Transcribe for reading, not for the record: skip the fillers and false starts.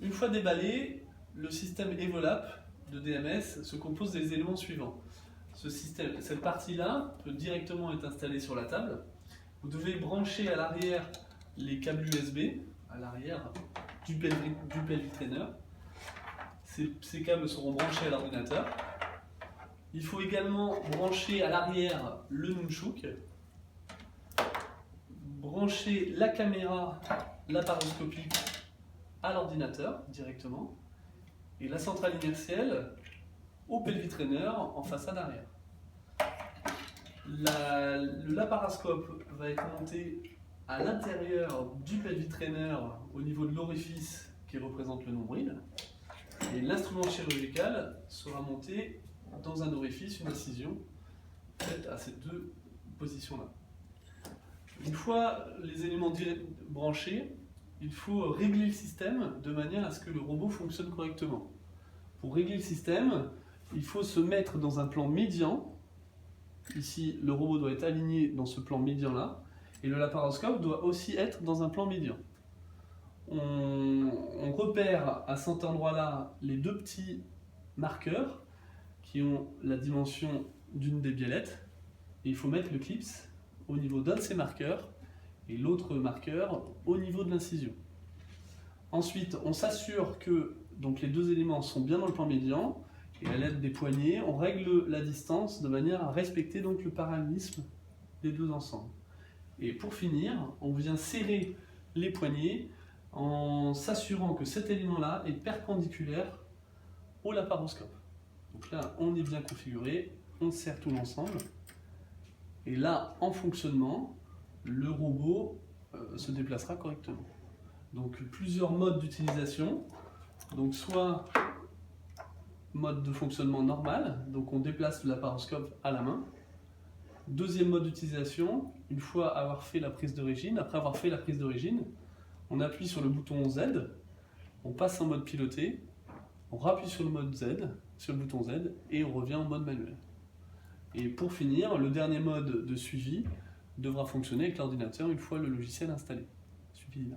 Une fois déballé, le système Evolap de DMS se compose des éléments suivants. Cette partie-là peut directement être installée sur la table. Vous devez brancher à l'arrière les câbles USB, à l'arrière du pelvic trainer. Ces câbles seront branchés à l'ordinateur. Il faut également brancher à l'arrière le nunchuk, brancher la caméra laparoscopique à l'ordinateur directement et la centrale inertielle au pelvic trainer en façade arrière. Le laparoscope va être monté à l'intérieur du pelvic trainer au niveau de l'orifice qui représente le nombril et l'instrument chirurgical sera monté dans un orifice, une incision faite à ces deux positions-là. Une fois les éléments branchés, il faut régler le système de manière à ce que le robot fonctionne correctement. Pour régler le système, il faut se mettre dans un plan médian. Ici, le robot doit être aligné dans ce plan médian-là, et le laparoscope doit aussi être dans un plan médian. On repère à cet endroit-là les deux petits marqueurs qui ont la dimension d'une des biellettes, et il faut mettre le clips au niveau d'un de ces marqueurs et l'autre marqueur au niveau de l'incision. Ensuite, on s'assure que donc, les deux éléments sont bien dans le plan médian, et à l'aide des poignées, on règle la distance de manière à respecter donc, le parallélisme des deux ensembles. Et pour finir, on vient serrer les poignets en s'assurant que cet élément-là est perpendiculaire au laparoscope. Donc là, on est bien configuré, on serre tout l'ensemble. Et là, en fonctionnement, le robot se déplacera correctement. Donc plusieurs modes d'utilisation. Donc soit mode de fonctionnement normal, donc on déplace le laparoscope à la main. Deuxième mode d'utilisation, une fois avoir fait la prise d'origine, après avoir fait la prise d'origine, on appuie sur le bouton Z, on passe en mode piloté, on rappuie sur le mode Z, sur le bouton Z, et on revient en mode manuel. Et pour finir, le dernier mode de suivi devra fonctionner avec l'ordinateur une fois le logiciel installé. Suivi.